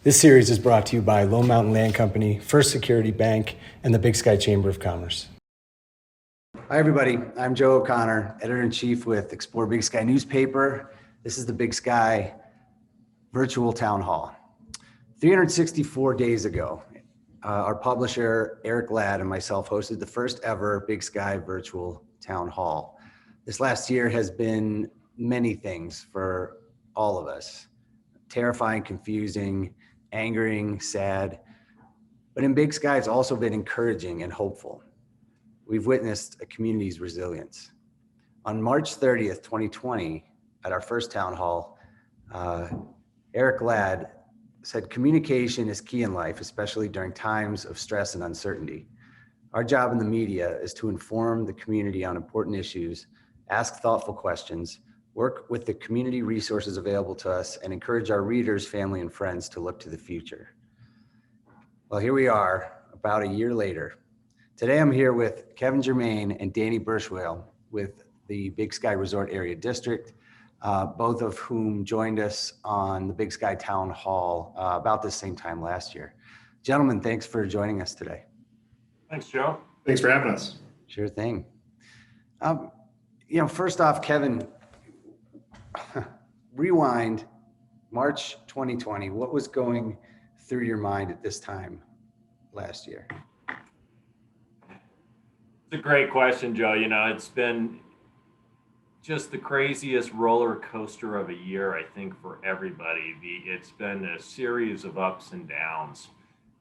This series is brought to you by Lone Mountain Land Company, First Security Bank, and the Big Sky Chamber of Commerce. Hi, everybody. I'm Joe O'Connor, Editor-in-Chief with Explore Big Sky newspaper. This is the Big Sky virtual town hall. 364 days ago, our publisher, Eric Ladd, and myself hosted the first ever Big Sky virtual town hall. This last year has been many things for all of us. Terrifying, confusing, angering, sad. But in Big Sky, it's also been encouraging and hopeful. We've witnessed a community's resilience. On March 30th, 2020, at our first town hall, Eric Ladd said, "Communication is key in life, especially during times of stress and uncertainty. Our job in the media is to inform the community on important issues, ask thoughtful questions, work with the community resources available to us, and encourage our readers, family, and friends to look to the future." Well, here we are, about a year later. Today I'm here with Kevin Germain and Danny Bierschwale with the Big Sky Resort Area District, both of whom joined us on the Big Sky Town Hall about the same time last year. Gentlemen, thanks for joining us today. Thanks, Joe. Thanks for having us. Sure thing. First off, Kevin, rewind March 2020. What was going through your mind at this time last year? It's a great question, Joe. It's been just the craziest roller coaster of a year, I think, for everybody. It's been a series of ups and downs.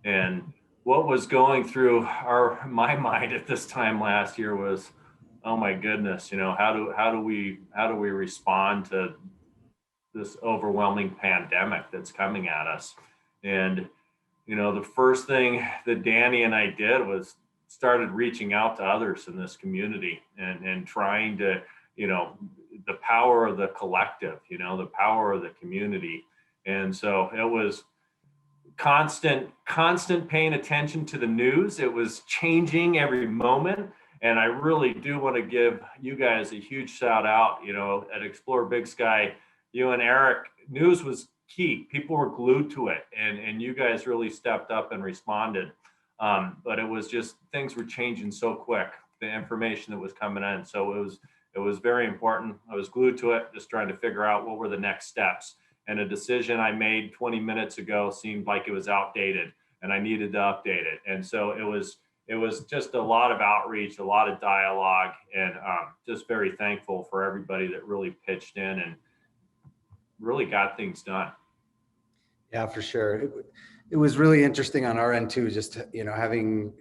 And what was going through my mind at this time last year was, oh my goodness, how do we respond to this overwhelming pandemic that's coming at us? And the first thing that Danny and I did was started reaching out to others in this community and trying to, the power of the collective, the power of the community. And so it was constant paying attention to the news. It was changing every moment. And I really do want to give you guys a huge shout out, at Explore Big Sky. You and Eric, news was key. People were glued to it, and you guys really stepped up and responded. But it was just, things were changing so quick, the information that was coming in. So it was very important. I was glued to it, just trying to figure out what were the next steps. And a decision I made 20 minutes ago seemed like it was outdated and I needed to update it. And so it was just a lot of outreach, a lot of dialogue, and just very thankful for everybody that really pitched in and really got things done. Yeah, for sure. It was really interesting on our end too, just, having,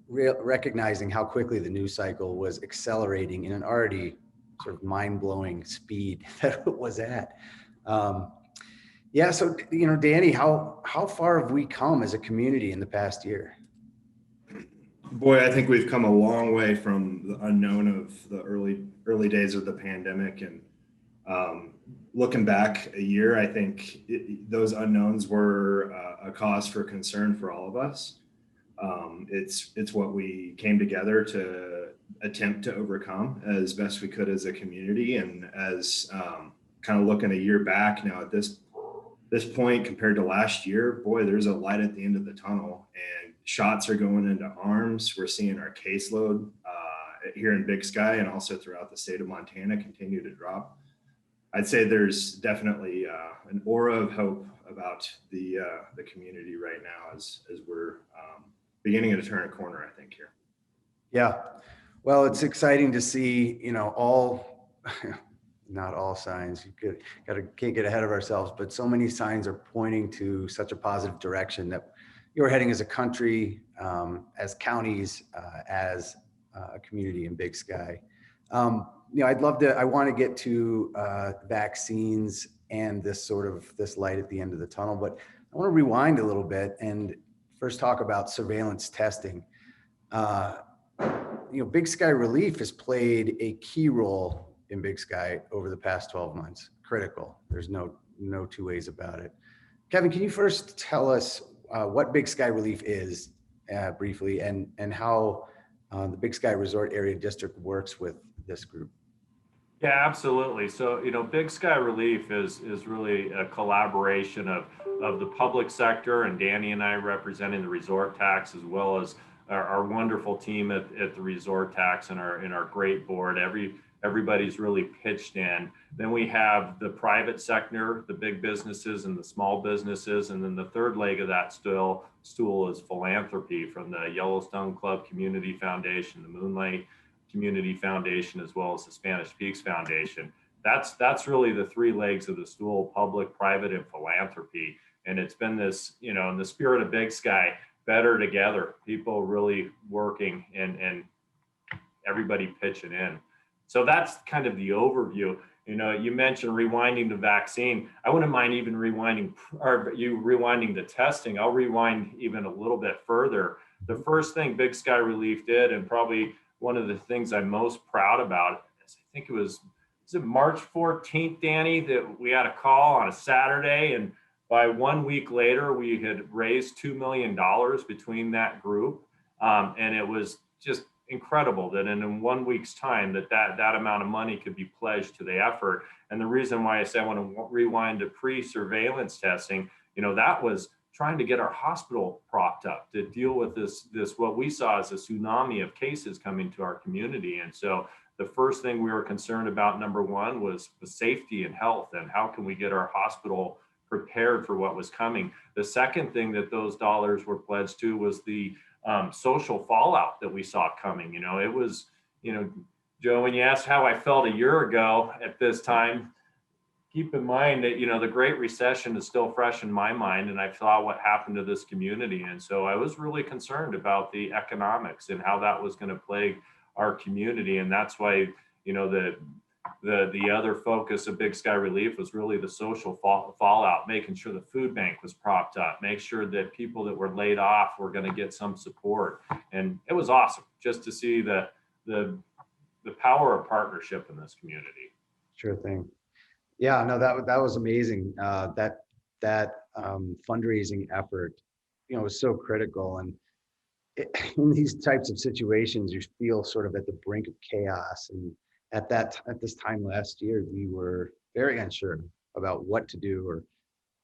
recognizing how quickly the news cycle was accelerating in an already sort of mind-blowing speed that it was at. So, Danny, how far have we come as a community in the past year? Boy, I think we've come a long way from the unknown of the early days of the pandemic. And looking back a year, I think those unknowns were a cause for concern for all of us. It's what we came together to attempt to overcome as best we could as a community. And as kind of looking a year back now at this point compared to last year, boy, there's a light at the end of the tunnel, and shots are going into arms. We're seeing our caseload here in Big Sky and also throughout the state of Montana continue to drop. I'd say there's definitely an aura of hope about the community right now as we're beginning to turn a corner, I think, here. Yeah, well, it's exciting to see, not all signs, can't get ahead of ourselves, but so many signs are pointing to such a positive direction that you're heading as a country, as counties, as a community in Big Sky. I want to get to vaccines and this light at the end of the tunnel, but I want to rewind a little bit and first talk about surveillance testing. Big Sky Relief has played a key role in Big Sky over the past 12 months. Critical. There's no two ways about it. Kevin, can you first tell us what Big Sky Relief is briefly, and how the Big Sky Resort Area District works with this group? Yeah, absolutely. So, Big Sky Relief is really a collaboration of the public sector and Danny and I representing the resort tax, as well as our wonderful team at the resort tax and our great board. Everybody's really pitched in. Then we have the private sector, the big businesses and the small businesses, and then the third leg of that stool is philanthropy from the Yellowstone Club Community Foundation, the Moonlight Community Foundation, as well as the Spanish Peaks Foundation. That's really the three legs of the stool: public, private, and philanthropy. And it's been this, in the spirit of Big Sky, better together, people really working and everybody pitching in. So that's kind of the overview. You mentioned rewinding the vaccine. I wouldn't mind even rewinding the testing. I'll rewind even a little bit further. The first thing Big Sky Relief did, and probably one of the things I'm most proud about, is I think was it March 14th, Danny, that we had a call on a Saturday, and by 1 week later, we had raised $2 million between that group. And it was just incredible that in 1 week's time that amount of money could be pledged to the effort. And the reason why I say I want to rewind to pre-surveillance testing, that was trying to get our hospital propped up to deal with this what we saw as a tsunami of cases coming to our community. And so the first thing we were concerned about, number one, was the safety and health, and how can we get our hospital prepared for what was coming. The second thing that those dollars were pledged to was the social fallout that we saw coming. It was, Joe, when you asked how I felt a year ago at this time, keep in mind that, the Great Recession is still fresh in my mind, and I saw what happened to this community. And so I was really concerned about the economics and how that was going to plague our community. And that's why, the other focus of Big Sky Relief was really the social fallout, making sure the food bank was propped up, make sure that people that were laid off were going to get some support. And it was awesome just to see the power of partnership in this community. Sure thing. Yeah, no, that was amazing. That fundraising effort, was so critical. And in these types of situations, you feel sort of at the brink of chaos. And at this time last year, we were very unsure about what to do or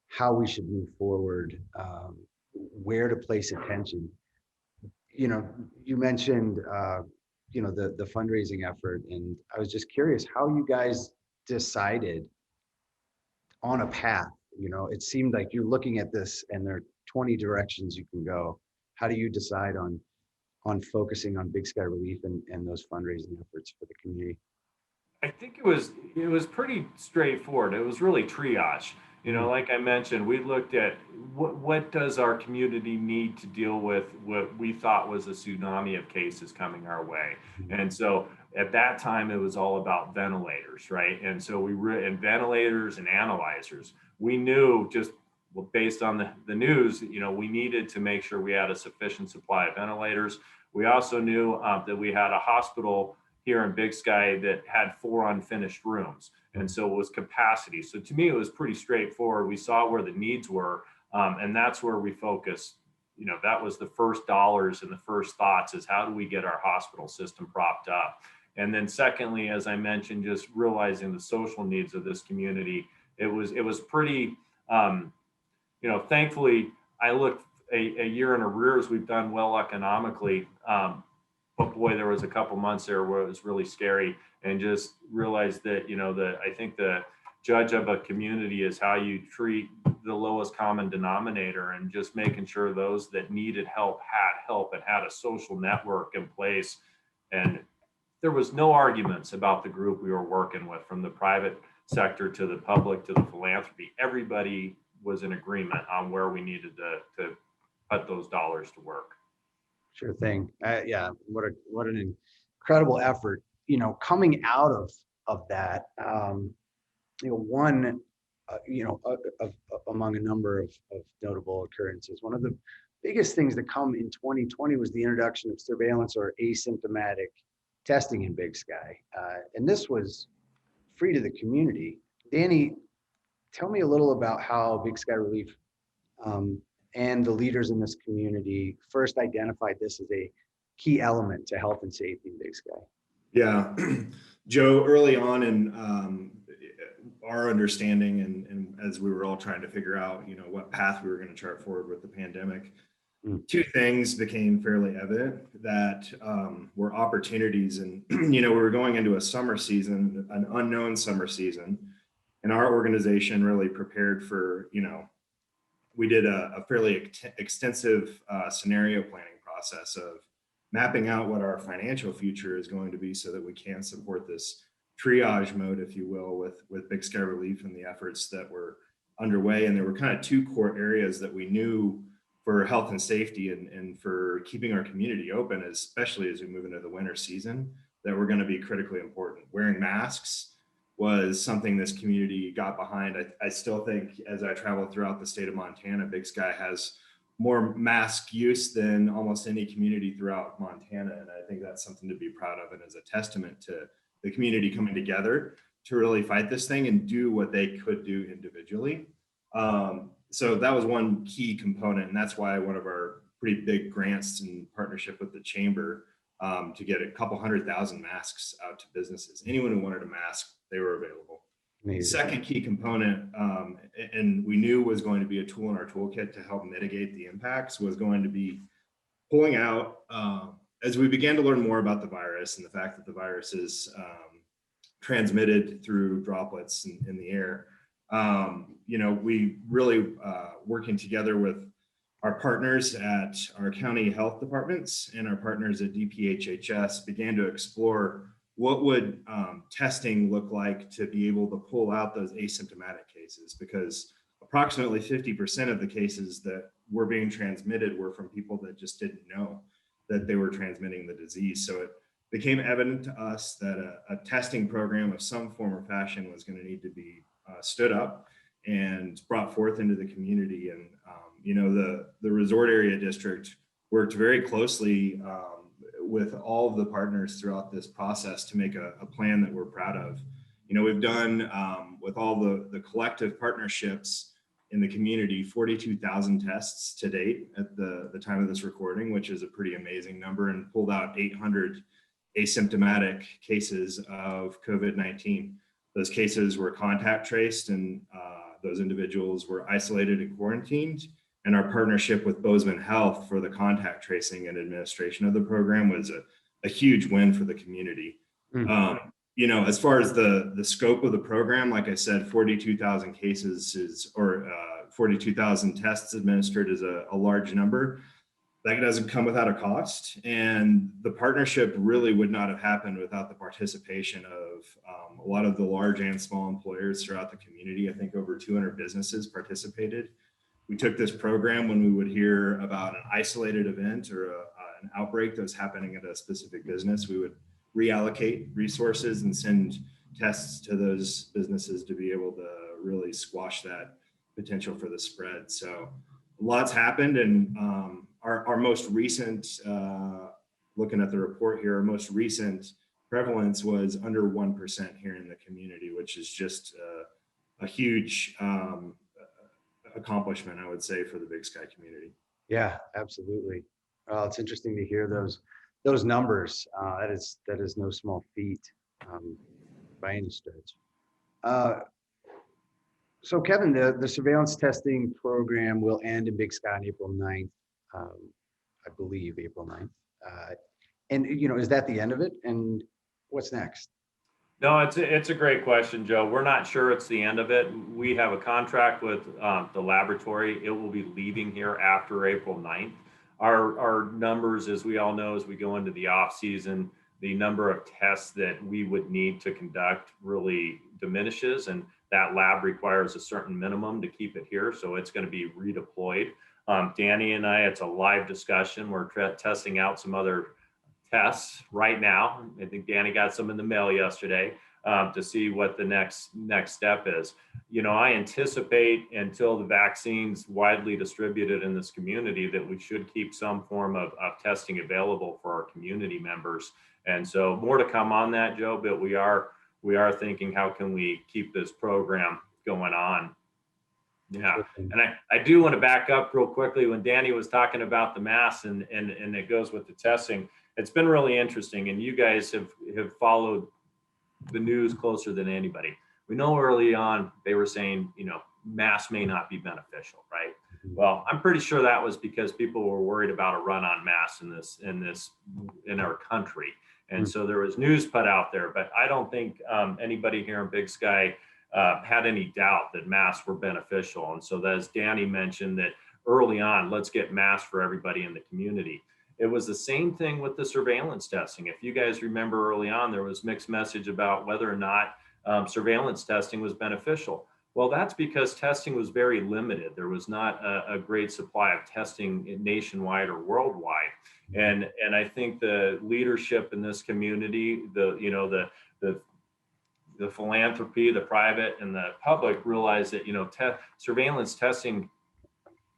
how we should move forward, where to place attention. You mentioned, the fundraising effort, and I was just curious how you guys decided on a path. It seemed like you're looking at this and there are 20 directions you can go. How do you decide on focusing on Big Sky Relief and those fundraising efforts for the community? I think it was pretty straightforward. It was really triage. Like I mentioned, we looked at what does our community need to deal with what we thought was a tsunami of cases coming our way. And so at that time, it was all about ventilators, right? And so and ventilators and analyzers. We knew just based on the news, we needed to make sure we had a sufficient supply of ventilators. We also knew that we had a hospital here in Big Sky that had 4 unfinished rooms. And so it was capacity. So to me, it was pretty straightforward. We saw where the needs were, and that's where we focused. That was the first dollars and the first thoughts, is how do we get our hospital system propped up? And then secondly, as I mentioned, just realizing the social needs of this community. It was pretty, thankfully, I looked a year in arrears. We've done well economically. But boy, there was a couple months there where it was really scary, and just realized that, I think the judge of a community is how you treat the lowest common denominator, and just making sure those that needed help and had a social network in place. And there was no arguments about the group we were working with, from the private sector to the public to the philanthropy. Everybody was in agreement on where we needed to put those dollars to work. Sure thing. Yeah, what an incredible effort. Coming out of that, one, among a number of notable occurrences, one of the biggest things that come in 2020 was the introduction of surveillance or asymptomatic testing in Big Sky, and this was free to the community. Danny, tell me a little about how Big Sky Relief and the leaders in this community first identified this as a key element to health and safety in Big Sky. Yeah. Joe, early on in our understanding, and as we were all trying to figure out, what path we were going to chart forward with the pandemic, two things became fairly evident that were opportunities. And, we were going into a summer season, an unknown summer season, and our organization really prepared for, we did a fairly extensive scenario planning process of mapping out what our financial future is going to be so that we can support this triage mode, if you will, with Big Sky Relief and the efforts that were underway. And there were kind of two core areas that we knew for health and safety and for keeping our community open, especially as we move into the winter season, that were going to be critically important. Wearing masks was something this community got behind. I still think as I travel throughout the state of Montana, Big Sky has more mask use than almost any community throughout Montana. And I think that's something to be proud of and as a testament to the community coming together to really fight this thing and do what they could do individually. So that was one key component. And that's why one of our pretty big grants in partnership with the chamber to get a couple 100,000 masks out to businesses. Anyone who wanted a mask, they were available. Amazing. The second key component, and we knew was going to be a tool in our toolkit to help mitigate the impacts, was going to be pulling out, as we began to learn more about the virus and the fact that the virus is transmitted through droplets in the air. We really working together with our partners at our county health departments and our partners at DPHHS began to explore what would testing look like to be able to pull out those asymptomatic cases, because approximately 50% of the cases that were being transmitted were from people that just didn't know that they were transmitting the disease. So it became evident to us that a testing program of some form or fashion was going to need to be stood up and brought forth into the community. And the resort area district worked very closely with all of the partners throughout this process to make a plan that we're proud of. We've done with all the collective partnerships in the community, 42,000 tests to date at the time of this recording, which is a pretty amazing number, and pulled out 800 asymptomatic cases of COVID-19. Those cases were contact traced, and those individuals were isolated and quarantined. And our partnership with Bozeman Health for the contact tracing and administration of the program was a huge win for the community. As far as the scope of the program, like I said, 42,000 cases or 42,000 tests administered is a large number. That doesn't come without a cost. And the partnership really would not have happened without the participation of a lot of the large and small employers throughout the community. I think over 200 businesses participated. We took this program when we would hear about an isolated event or an outbreak that was happening at a specific business. We would reallocate resources and send tests to those businesses to be able to really squash that potential for the spread. So lots happened, and our most recent, looking at the report here, our most recent prevalence was under 1% here in the community, which is just a huge accomplishment, I would say, for the Big Sky community. Yeah, absolutely. It's interesting to hear those numbers. That is no small feat by any stretch. So Kevin, the surveillance testing program will end in Big Sky on April 9th, I believe April 9th. And is that the end of it? And what's next? No, it's a great question, Joe. We're not sure it's the end of it. We have a contract with the laboratory. It will be leaving here after April 9th. Our numbers, as we all know, as we go into the off season, the number of tests that we would need to conduct really diminishes, and that lab requires a certain minimum to keep it here. So it's going to be redeployed. Danny and I, it's a live discussion. We're testing out some other tests right now. I think Danny got some in the mail yesterday to see what the next step is. I anticipate until the vaccine's widely distributed in this community that we should keep some form of testing available for our community members. And so more to come on that, Joe, but we are thinking, how can we keep this program going on? Yeah, and I do want to back up real quickly when Danny was talking about the masks and it goes with the testing. It's been really interesting, and you guys have followed the news closer than anybody. We know early on they were saying, masks may not be beneficial, right? Well, I'm pretty sure that was because people were worried about a run on masks in our country. And so there was news put out there, but I don't think anybody here in Big Sky had any doubt that masks were beneficial. And so as Danny mentioned, that early on, let's get masks for everybody in the community. It was the same thing with the surveillance testing. If you guys remember early on, there was mixed message about whether or not surveillance testing was beneficial. Well, that's because testing was very limited. There was not a great supply of testing nationwide or worldwide. And I think the leadership in this community, the philanthropy, the private and the public realized that, surveillance testing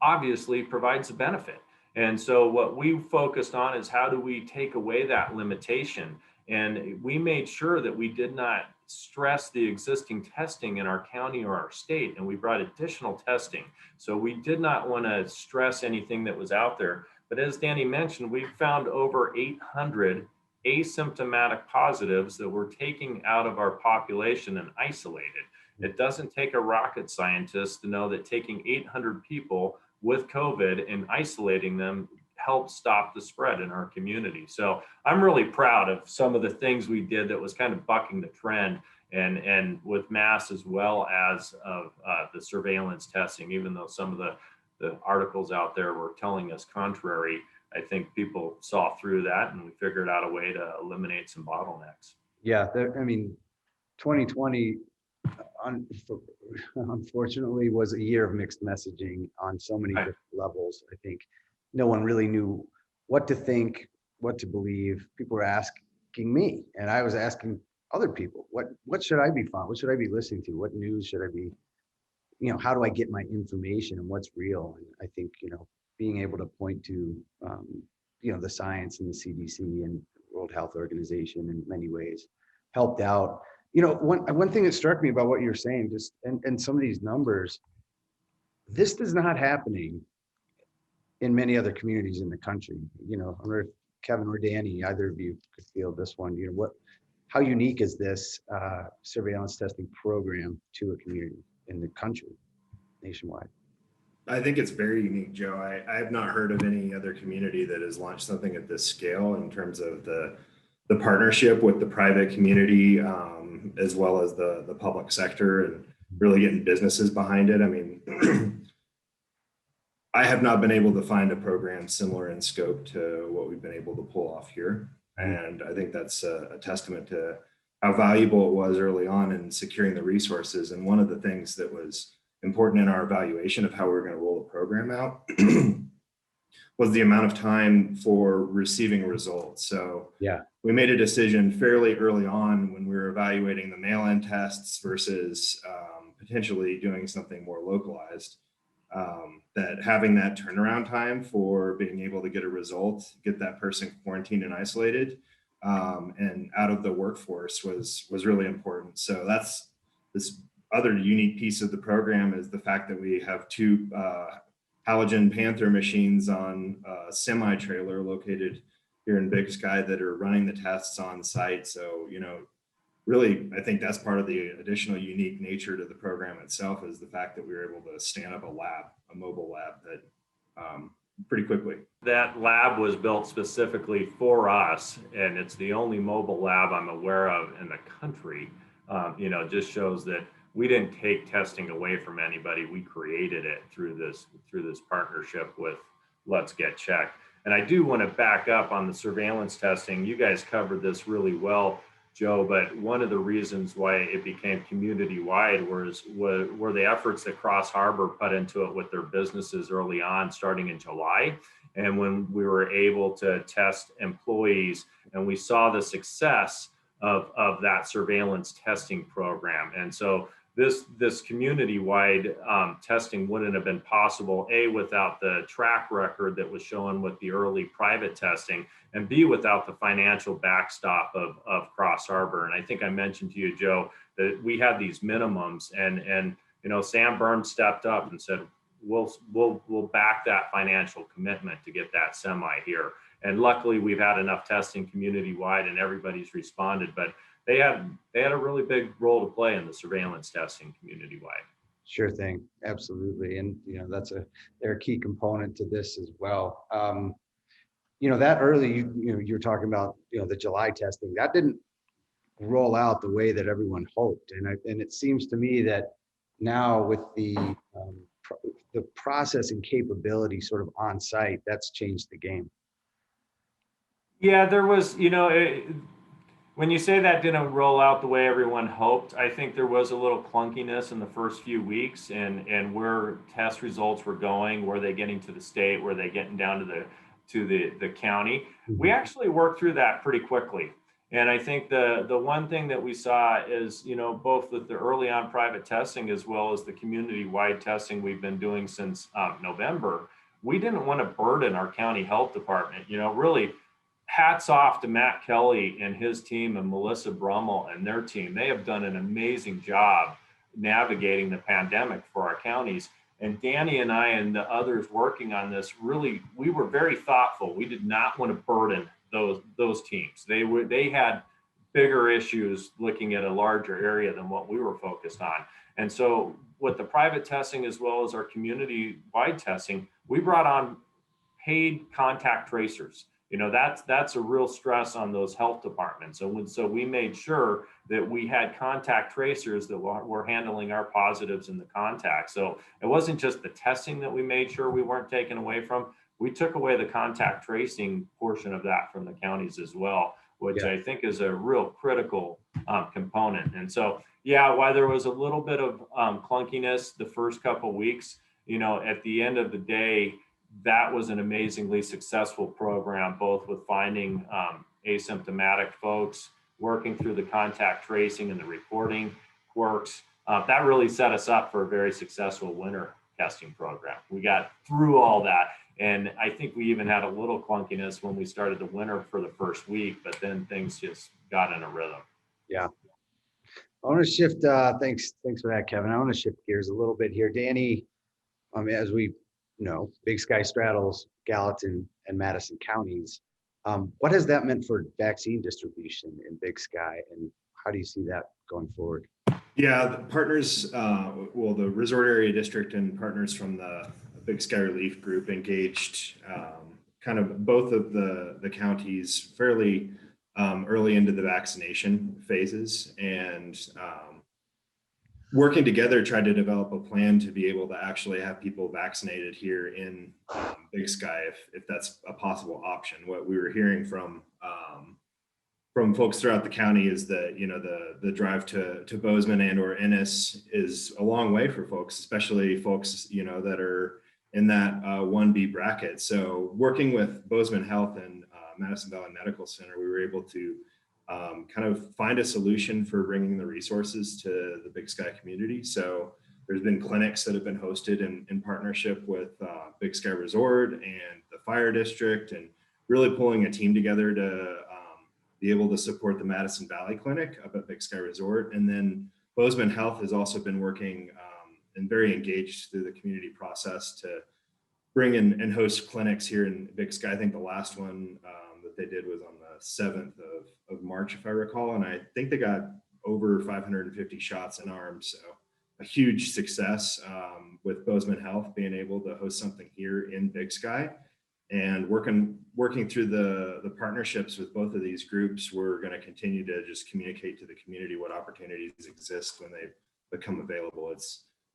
obviously provides a benefit. And so what we focused on is how do we take away that limitation? And we made sure that we did not stress the existing testing in our county or our state, and we brought additional testing. So we did not want to stress anything that was out there. But as Danny mentioned, we found over 800 asymptomatic positives that we're taking out of our population and isolated. It doesn't take a rocket scientist to know that taking 800 people with COVID and isolating them helped stop the spread in our community. So I'm really proud of some of the things we did that was kind of bucking the trend, and with masks as well as of the surveillance testing. Even though some of the articles out there were telling us contrary, I think people saw through that and we figured out a way to eliminate some bottlenecks. Yeah, 2020 unfortunately was a year of mixed messaging on so many different levels. I think no one really knew what to think, what to believe. People were asking me, and I was asking other people, what should I be following? What should I be listening to? What news should I be, how do I get my information and what's real? And I think, being able to point to, the science and the CDC and World Health Organization in many ways helped out. One thing that struck me about what you're saying, just and some of these numbers, this is not happening in many other communities in the country. I wonder if Kevin or Danny, either of you could field this one. How unique is this surveillance testing program to a community in the country, nationwide? I think it's very unique, Joe. I have not heard of any other community that has launched something at this scale in terms of the partnership with the private community, as well as the public sector, and really getting businesses behind it. I mean, I have not been able to find a program similar in scope to what we've been able to pull off here. And I think that's a testament to how valuable it was early on in securing the resources. And one of the things that was important in our evaluation of how we were going to roll the program out was the amount of time for receiving results. So yeah, we made a decision fairly early on when we were evaluating the mail-in tests versus potentially doing something more localized, that having that turnaround time for being able to get a result, get that person quarantined and isolated, and out of the workforce was really important. So that's this other unique piece of the program, is the fact that we have two halogen Panther machines on a semi-trailer located here in Big Sky that are running the tests on site. So, really, I think that's part of the additional unique nature to the program itself, is the fact that we were able to stand up a mobile lab that pretty quickly. That lab was built specifically for us, and it's the only mobile lab I'm aware of in the country. Just shows that we didn't take testing away from anybody. We created it through this partnership with Let's Get Checked. And I do want to back up on the surveillance testing. You guys covered this really well, Joe, but one of the reasons why it became community-wide were the efforts that Cross Harbor put into it with their businesses early on, starting in July. And when we were able to test employees, and we saw the success of that surveillance testing program. And so this community-wide testing wouldn't have been possible, A, without the track record that was shown with the early private testing, and B, without the financial backstop of Cross Harbor. And I think I mentioned to you, Joe, that we had these minimums, and Sam Burns stepped up and said, we'll back that financial commitment to get that semi here. And luckily, we've had enough testing community-wide, and everybody's responded. But they had a really big role to play in the surveillance testing community-wide. Sure thing. Absolutely. And, they're a key component to this as well. That early, you're talking about, the July testing, that didn't roll out the way that everyone hoped. And it seems to me that now with the processing capability sort of on site, that's changed the game. Yeah, there was, when you say that didn't roll out the way everyone hoped, I think there was a little clunkiness in the first few weeks and where test results were going, were they getting to the state, were they getting down to the county. We actually worked through that pretty quickly. And I think the one thing that we saw is, both with the early on private testing as well as the community-wide testing we've been doing since November, we didn't want to burden our county health department. Really, hats off to Matt Kelly and his team and Melissa Brummel and their team. They have done an amazing job navigating the pandemic for our counties. And Danny and I and the others working on this, really, we were very thoughtful. We did not want to burden those teams. They had bigger issues looking at a larger area than what we were focused on. And so with the private testing as well as our community-wide testing, we brought on paid contact tracers. That's a real stress on those health departments. So we made sure that we had contact tracers that were handling our positives and the contacts. So it wasn't just the testing that we made sure we weren't taken away from. We took away the contact tracing portion of that from the counties as well, which I think is a real critical component. And so, while there was a little bit of clunkiness the first couple of weeks, at the end of the day, that was an amazingly successful program, both with finding asymptomatic folks, working through the contact tracing and the reporting quirks. That really set us up for a very successful winter testing program. We got through all that. And I think we even had a little clunkiness when we started the winter for the first week, but then things just got in a rhythm. Yeah. I want to shift, thanks for that, Kevin. I want to shift gears a little bit here. Danny, as we know, Big Sky straddles Gallatin and Madison counties. What has that meant for vaccine distribution in Big Sky, and how do you see that going forward? Yeah, the partners, the resort area district and partners from the Big Sky Relief Group engaged kind of both of the counties fairly early into the vaccination phases, and working together tried to develop a plan to be able to actually have people vaccinated here in Big Sky if that's a possible option. What we were hearing from folks throughout the county is that the drive to Bozeman and or Ennis is a long way for folks, especially folks that are in that 1B bracket. So working with Bozeman Health and Madison Valley Medical Center, we were able to kind of find a solution for bringing the resources to the Big Sky community. So there's been clinics that have been hosted in partnership with Big Sky Resort and the fire district, and really pulling a team together to be able to support the Madison Valley Clinic up at Big Sky Resort. And then Bozeman Health has also been working and very engaged through the community process to bring in and host clinics here in Big Sky. I think the last one that they did was on the 7th of March, if I recall. And I think they got over 550 shots in arms. So a huge success with Bozeman Health being able to host something here in Big Sky. And working through the partnerships with both of these groups, we're going to continue to just communicate to the community what opportunities exist when they become available.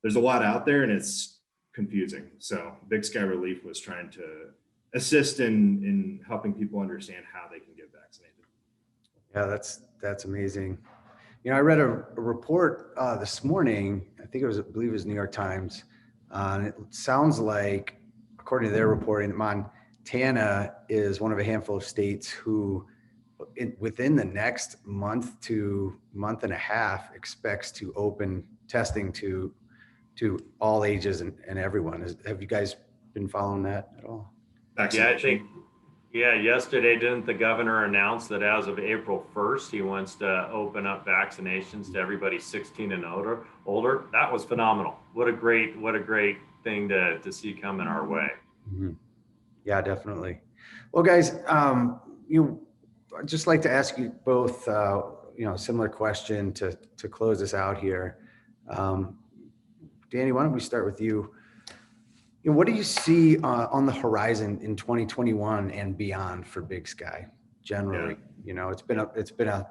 There's a lot out there and it's confusing. So Big Sky Relief was trying to assist in helping people understand how they can get vaccinated. Yeah, that's amazing. I read a report this morning. I believe it was New York Times. It sounds like, according to their reporting, Montana is one of a handful of states who, within the next month to month and a half, expects to open testing to all ages and everyone. Have you guys been following that at all? Vaccination. Yesterday, didn't the governor announce that as of April 1st, he wants to open up vaccinations to everybody 16 and older? That was phenomenal. What a great thing to see coming our way. Mm-hmm. Yeah, definitely. Well, guys, I'd just like to ask you both similar question to close us out here. Danny, why don't we start with you? What do you see on the horizon in 2021 and beyond for Big Sky generally? Yeah. It's been a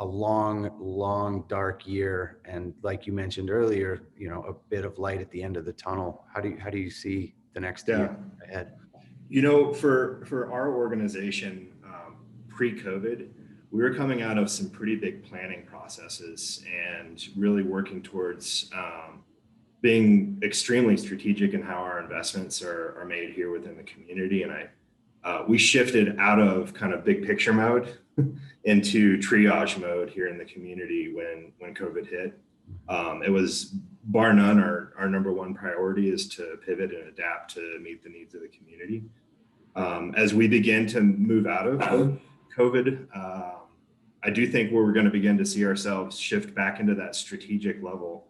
long, dark year, and like you mentioned earlier, a bit of light at the end of the tunnel. How do you see the next year ahead? For our organization, pre-COVID, we were coming out of some pretty big planning processes and really working towards being extremely strategic in how our investments are made here within the community. And we shifted out of kind of big picture mode into triage mode here in the community when COVID hit. It was bar none our number one priority is to pivot and adapt to meet the needs of the community. As we begin to move out of COVID, I do think we're going to begin to see ourselves shift back into that strategic level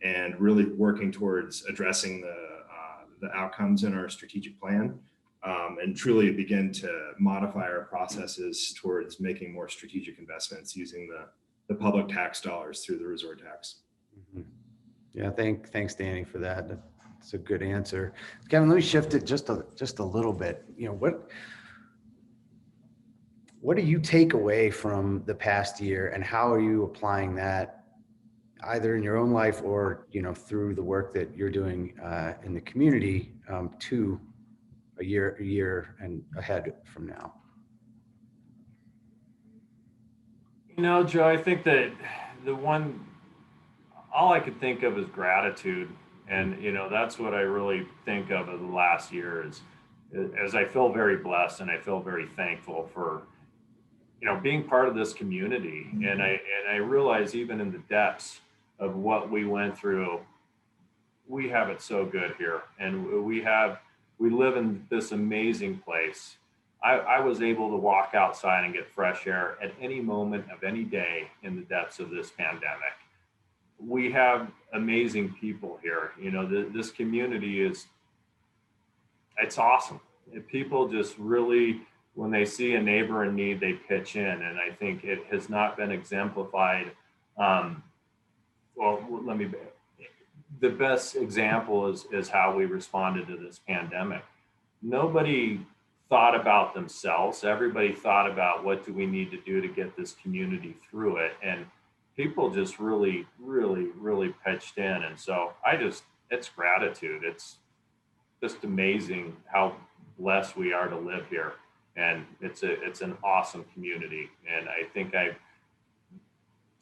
and really working towards addressing the outcomes in our strategic plan, and truly begin to modify our processes towards making more strategic investments using the public tax dollars through the resort tax. Mm-hmm. Yeah, thanks, Danny, for that. That's a good answer. Kevin, let me shift it just a little bit. What do you take away from the past year, and how are you applying that either in your own life or through the work that you're doing in the community to a year and ahead from now? Joe, I think that all I could think of is gratitude. And, that's what I really think of the last year as I feel very blessed and I feel very thankful for, being part of this community. And I realize even in the depths of what we went through, we have it so good here. And we live in this amazing place. I was able to walk outside and get fresh air at any moment of any day in the depths of this pandemic. We have amazing people here. This community it's awesome. People just really, when they see a neighbor in need, they pitch in. And I think it has not been exemplified. The best example is how we responded to this pandemic. Nobody thought about themselves. Everybody thought about what do we need to do to get this community through it. And people just really, really, really pitched in. And so it's gratitude. It's just amazing how blessed we are to live here. And it's an awesome community. And I think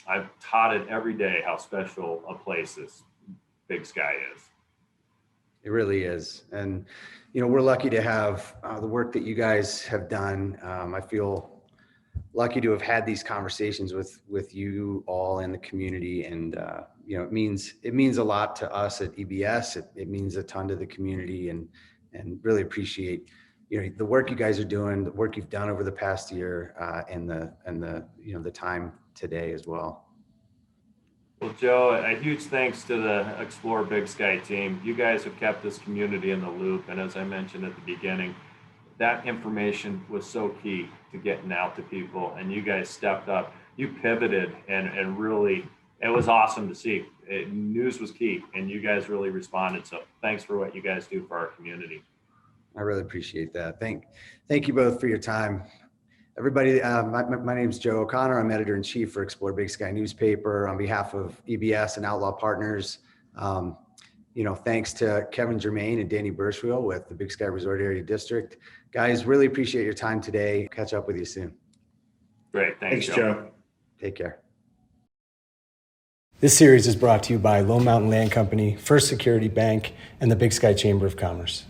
I've taught it every day how special a place this Big Sky is. It really is. And, we're lucky to have the work that you guys have done. I feel lucky to have had these conversations with you all in the community. And, it means a lot to us at EBS. It means a ton to the community, and really appreciate, the work you guys are doing, the work you've done over the past year, and the time today as well. Well, Joe, a huge thanks to the Explore Big Sky team. You guys have kept this community in the loop. And as I mentioned at the beginning, that information was so key to getting out to people. And you guys stepped up. You pivoted and really, it was awesome to see. News was key, and you guys really responded. So thanks for what you guys do for our community. I really appreciate that. Thank you both for your time. Everybody, my name is Joe O'Connor. I'm editor-in-chief for Explore Big Sky newspaper on behalf of EBS and Outlaw Partners. Thanks to Kevin Germain and Danny Bierschwale with the Big Sky Resort Area District. Guys, really appreciate your time today. Catch up with you soon. Great. Thanks, Joe. Take care. This series is brought to you by Lone Mountain Land Company, First Security Bank, and the Big Sky Chamber of Commerce.